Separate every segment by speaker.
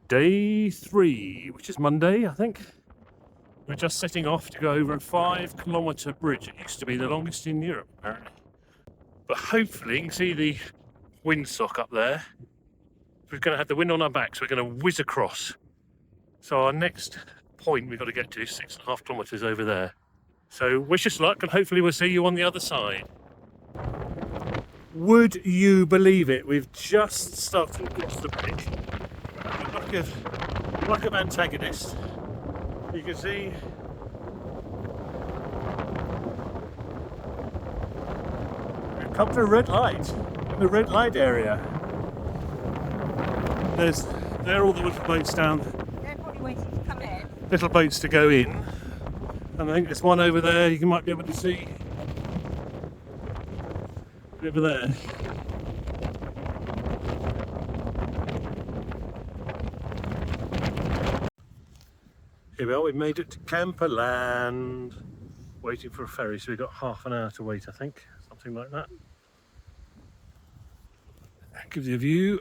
Speaker 1: Day 3, which is Monday, I think. We're just setting off to go over a 5-kilometre bridge. It used to be the longest in Europe, apparently. But hopefully you can see the windsock up there. We're going to have the wind on our backs. We're going to whiz across. So our next point we've got to get to is 6.5 kilometres over there. So wish us luck and hopefully we'll see you on the other side. Would you believe it? We've just started across the bridge. Like of antagonist. You can see we've come to a red light, in the red light area. There are all the little boats down.
Speaker 2: They're probably waiting to come in.
Speaker 1: Little boats to go in. And I think there's one over there you might be able to see. Over there. Here we are, we've made it to Kamperland. Waiting for a ferry, so we've got half an hour to wait, I think. Something like that. Gives you a view.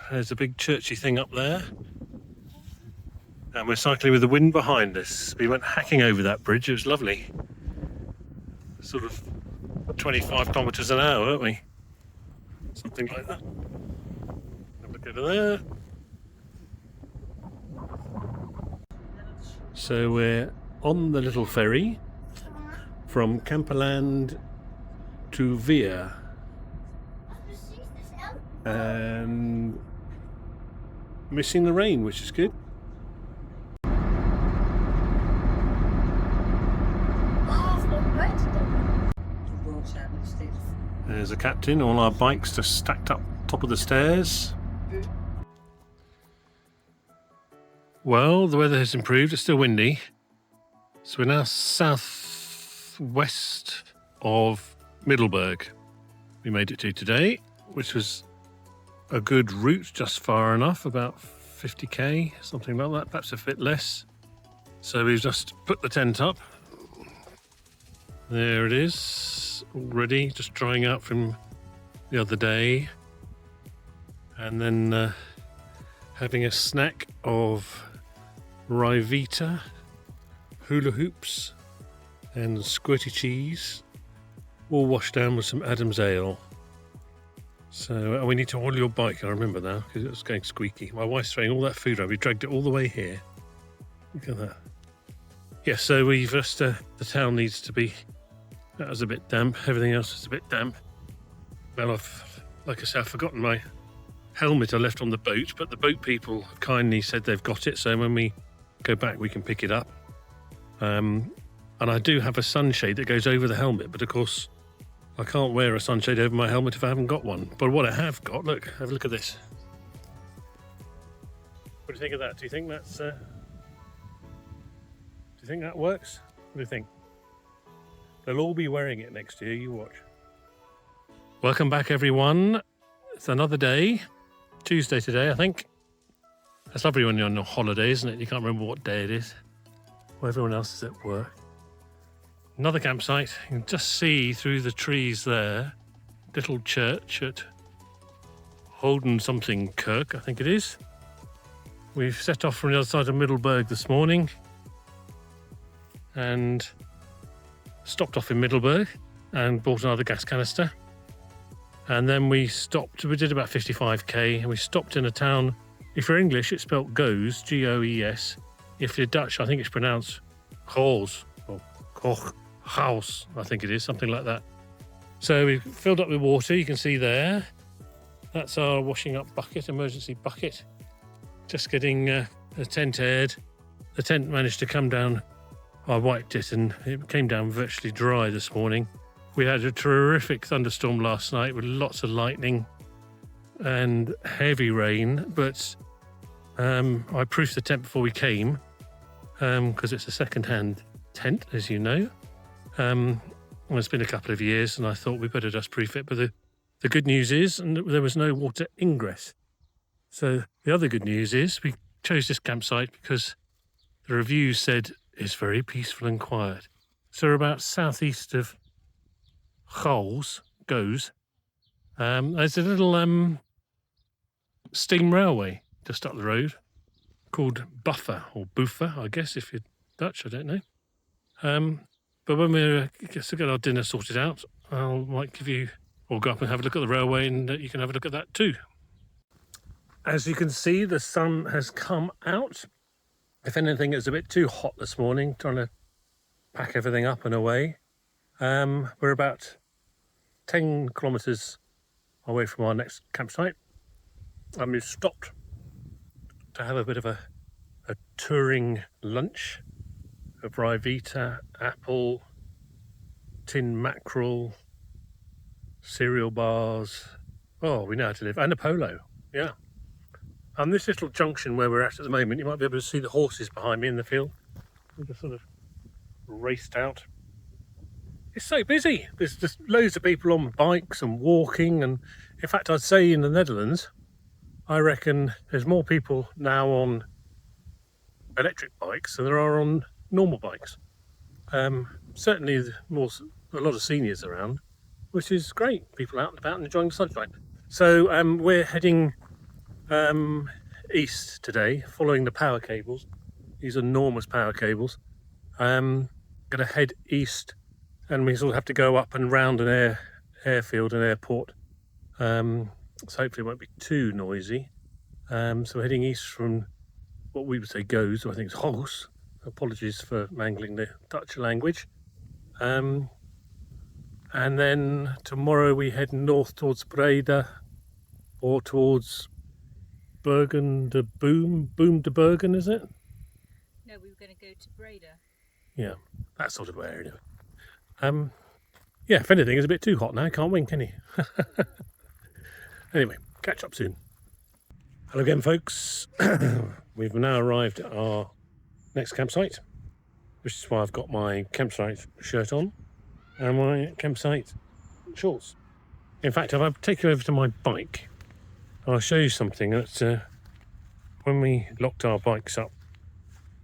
Speaker 1: There's a big churchy thing up there. And we're cycling with the wind behind us. We went hacking over that bridge, it was lovely. Sort of 25 kilometres an hour, weren't we? Something like that. Have a look over there. So we're on the little ferry from Kamperland to Veere. And missing the rain, which is good. There's a captain, all our bikes just stacked up top of the stairs. Well, the weather has improved, it's still windy. So we're now southwest of Middelburg. We made it to today, which was a good route, just far enough, about 50k, something like that, perhaps a bit less. So we've just put the tent up. There it is, already, just drying out from the other day. And then having a snack of Rivita, hula hoops and squirty cheese, all washed down with some Adam's ale. So we need to oil your bike, I remember now, because it was going squeaky. My wife's throwing all that food around. We dragged it all the way here. Look at that. Yeah, so we've just, the town needs to be, that was a bit damp. Everything else is a bit damp. Well, like I said, I've forgotten my helmet I left on the boat, but the boat people kindly said they've got it, so when we go back we can pick it up. And I do have a sunshade that goes over the helmet, but of course I can't wear a sunshade over my helmet if I haven't got one. But what I have got, look, have a look at this. What do you think of that? Do you think that's do you think that works? What do you think? They'll all be wearing it next year, you watch. Welcome back everyone. It's another day. Tuesday today, I think. It's lovely when you're on your holiday, isn't it? You can't remember what day it is. Well, everyone else is at work. Another campsite. You can just see through the trees there. Little church at Holden something Kirk, I think it is. We've set off from the other side of Middelburg this morning and stopped off in Middelburg and bought another gas canister. And then we stopped, we did about 55k, and we stopped in a town. If you're English, it's spelt Goes, G-O-E-S. If you're Dutch, I think it's pronounced Koos, or Kochhaus, I think it is, something like that. So we filled up with water, you can see there. That's our washing up bucket, emergency bucket. Just getting the tent aired. The tent managed to come down. I wiped it and it came down virtually dry this morning. We had a terrific thunderstorm last night with lots of lightning and heavy rain, but I proofed the tent before we came because it's a second-hand tent, as you know. Well, it's been a couple of years and I thought we better just proof it, but the good news is there was no water ingress. So the other good news is we chose this campsite because the reviews said it's very peaceful and quiet. So we're about southeast of Goes. There's a little steam railway just up the road. called Buffer or Buffer, I guess, if you're Dutch, I don't know. But when we get our dinner sorted out, might give you, or go up and have a look at the railway, and you can have a look at that too. As you can see, the sun has come out. If anything, it was a bit too hot this morning, trying to pack everything up and away. We're about 10 kilometres away from our next campsite, and we've stopped to have a bit of a touring lunch. A Breda, apple, tin mackerel, cereal bars. Oh, we know how to live. And a polo, yeah. And this little junction where we're at the moment, you might be able to see the horses behind me in the field. We just sort of raced out. It's so busy. There's just loads of people on bikes and walking. And in fact, I'd say in the Netherlands, I reckon there's more people now on electric bikes than there are on normal bikes. Certainly a lot of seniors around, which is great. People out and about and enjoying the sunshine. So we're heading east today, following the power cables. These enormous power cables. Going to head east, and we sort of have to go up and round an airfield and airport. So hopefully it won't be too noisy. So we're heading east from what we would say goes, I think it's Hoos. Apologies for mangling the Dutch language. And then tomorrow we head north towards Breda, or towards Boom de Bergen, is it?
Speaker 2: No, we were going to go to Breda.
Speaker 1: Yeah, that sort of area. Yeah, if anything, it's a bit too hot now. Can't win, can you? Anyway, catch up soon. Hello again, folks. We've now arrived at our next campsite, which is why I've got my campsite shirt on and my campsite shorts. In fact, if I take you over to my bike, I'll show you something that when we locked our bikes up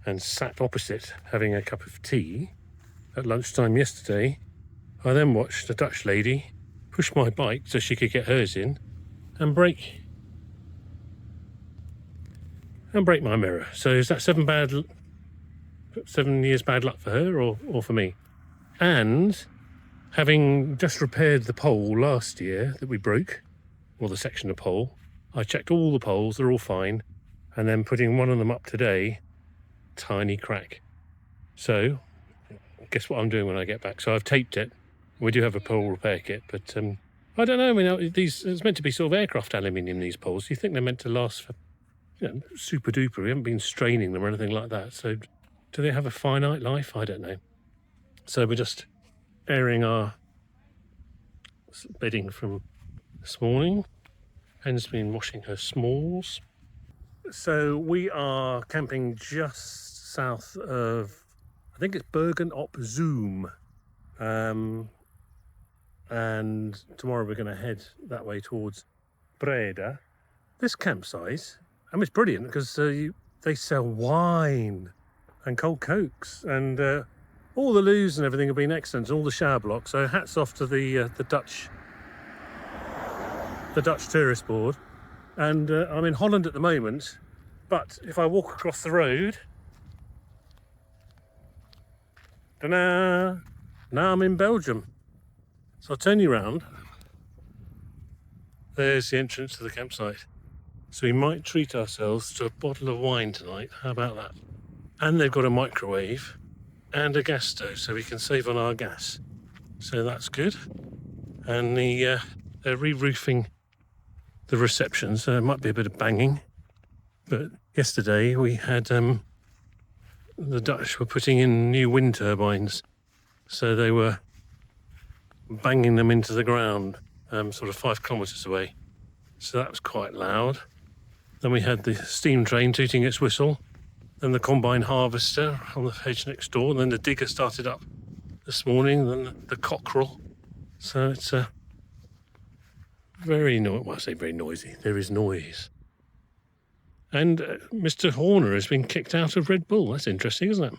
Speaker 1: and sat opposite having a cup of tea at lunchtime yesterday, I then watched a Dutch lady push my bike so she could get hers in and break my mirror. So is that 7 years bad luck for her or for me? And having just repaired the pole last year that we broke, or the section of pole, I checked all the poles, they're all fine, and then putting one of them up today, tiny crack. So guess what I'm doing when I get back? So I've taped it. We do have a pole repair kit, but I don't know. I mean, it's meant to be sort of aircraft aluminium, these poles. You think they're meant to last for, super duper. We haven't been straining them or anything like that. So do they have a finite life? I don't know. So we're just airing our bedding from this morning. Hen's been washing her smalls. So we are camping just south of, I think it's Bergen op Zoom. And tomorrow we're going to head that way towards Breda. This campsite, it's brilliant because they sell wine and cold cokes, and all the loos and everything have been excellent, all the shower blocks. So hats off to the Dutch tourist board. And I'm in Holland at the moment, but if I walk across the road, ta-da, now I'm in Belgium. So I'll turn you around. There's the entrance to the campsite. So we might treat ourselves to a bottle of wine tonight. How about that? And they've got a microwave and a gas stove, so we can save on our gas. So that's good. And they're re-roofing the reception, so there might be a bit of banging. But yesterday we had the Dutch were putting in new wind turbines, so they were banging them into the ground, sort of 5 kilometres away. So that was quite loud. Then we had the steam train tooting its whistle, then the combine harvester on the hedge next door, and then the digger started up this morning, then the cockerel. So it's very noisy. Well, I say very noisy. There is noise. And Mr. Horner has been kicked out of Red Bull. That's interesting, isn't it?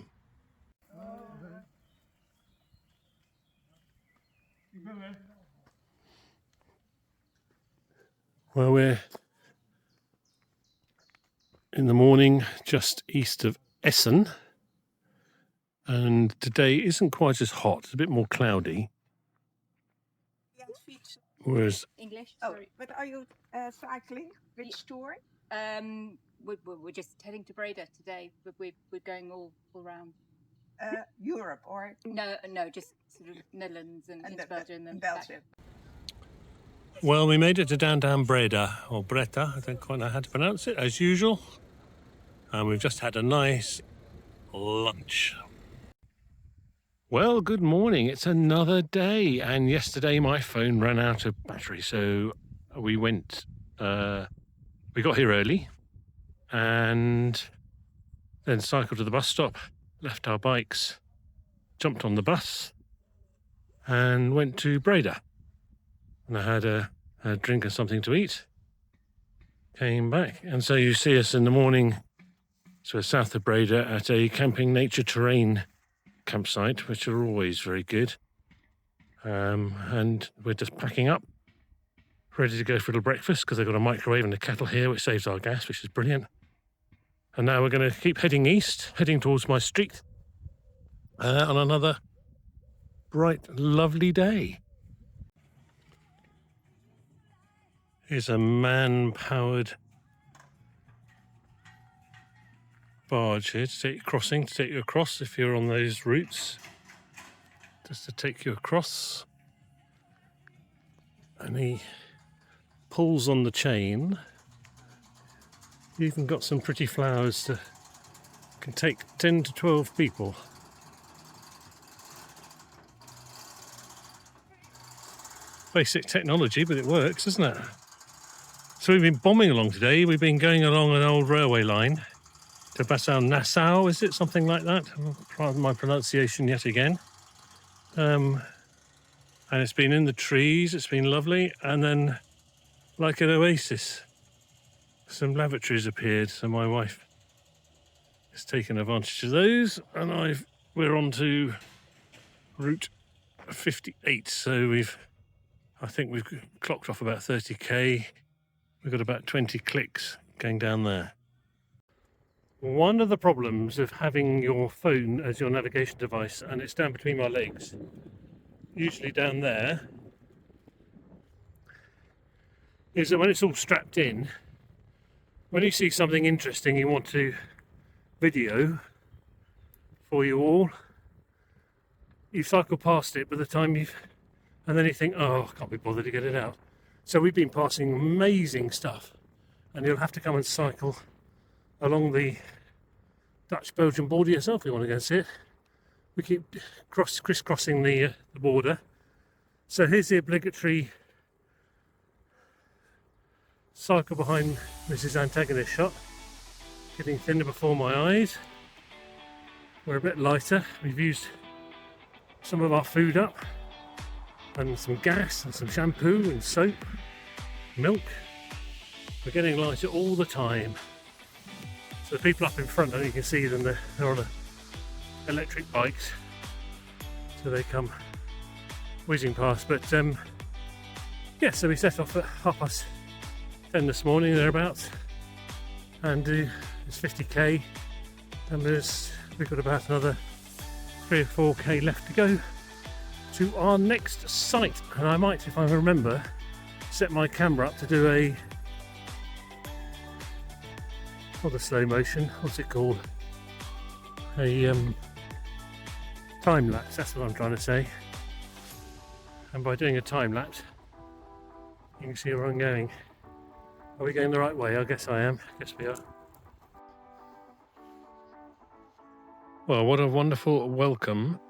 Speaker 1: Well, in the morning just east of Essen, and today isn't quite as hot, it's a bit more cloudy, whereas
Speaker 2: English,
Speaker 3: Oh,
Speaker 2: sorry.
Speaker 3: but are you cycling? Which tour?
Speaker 2: We're just heading to Breda today, but we're going all around.
Speaker 3: Europe or
Speaker 2: No, just sort of Netherlands and into Belgium and
Speaker 3: Belgium.
Speaker 1: well, we made it to downtown Breda, or Breda, I don't quite know how to pronounce it, as usual. And we've just had a nice lunch. Well, good morning. It's another day. And yesterday my phone ran out of battery. So we got here early and then cycled to the bus stop, left our bikes, jumped on the bus and went to Breda. And I had a drink and something to eat. Came back. And so you see us in the morning, so we're south of Breda at a camping nature terrain campsite, which are always very good. And we're just packing up, ready to go for a little breakfast because they've got a microwave and a kettle here, which saves our gas, which is brilliant. And now we're going to keep heading east, heading towards my street on another bright, lovely day. Here's a man-powered barge here to take you to take you across if you're on those routes, just to take you across. And he pulls on the chain. You've even got some pretty flowers to can take 10 to 12 people. Basic technology, but it works, doesn't it? So we've been bombing along today. We've been going along an old railway line to Nassau, is it? Something like that? Pardon my pronunciation yet again. And it's been in the trees, it's been lovely. And then, like an oasis, some lavatories appeared. So my wife has taken advantage of those. And we're on to Route 58. So I think we've clocked off about 30k. We've got about 20 clicks going down there. One of the problems of having your phone as your navigation device, and it's down between my legs, usually down there, is that when it's all strapped in, when you see something interesting you want to video for you all, you cycle past it by the time and then you think, oh, I can't be bothered to get it out. So we've been passing amazing stuff, and you'll have to come and cycle along the Dutch-Belgian border yourself if you want to go and see it. We keep crisscrossing the border. So here's the obligatory cycle behind Mrs. Antagonist shot. Getting thinner before my eyes. We're a bit lighter. We've used some of our food up, and some gas and some shampoo and soap, milk. We're getting lighter all the time. So the people up in front, you can see them, they're on electric bikes, so they come whizzing past. But yeah, so we set off at 10:30 this morning, thereabouts, and it's 50k, and we've got about another 3 or 4k left to go to our next site. And I might, if I remember, set my camera up to do not a slow motion, what's it called? A time lapse, that's what I'm trying to say. And by doing a time lapse, you can see where I'm going. Are we going the right way? I guess I am. I guess we are. Well, what a wonderful welcome.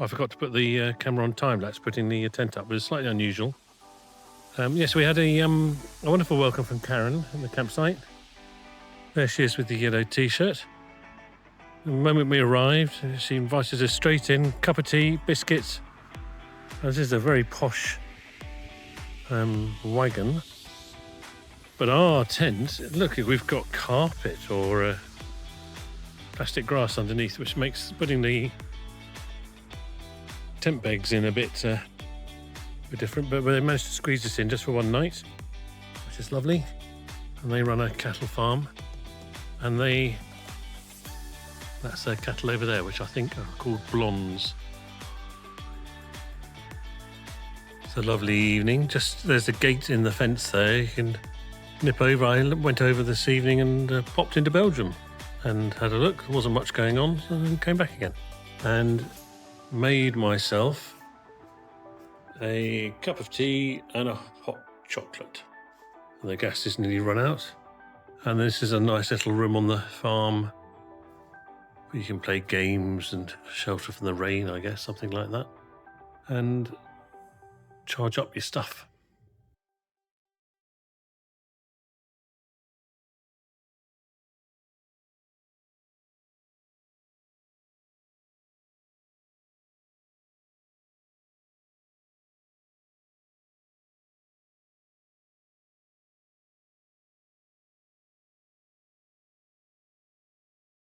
Speaker 1: I forgot to put the camera on time lapse, putting the tent up, but it's slightly unusual. Yes, we had a wonderful welcome from Karen at the campsite. There she is with the yellow t-shirt. The moment we arrived, she invited us straight in, cup of tea, biscuits. This is a very posh wagon. But our tent, look, we've got carpet or plastic grass underneath, which makes putting the tent pegs in a bit different, but they managed to squeeze us in just for one night, which is lovely. And they run a cattle farm, And that's their cattle over there, which I think are called blondes. It's a lovely evening. Just there's a gate in the fence there. You can nip over. I went over this evening and popped into Belgium and had a look. There wasn't much going on, so then came back again and made myself a cup of tea and a hot chocolate. And the gas is nearly run out. And this is a nice little room on the farm where you can play games and shelter from the rain, I guess, something like that. And charge up your stuff.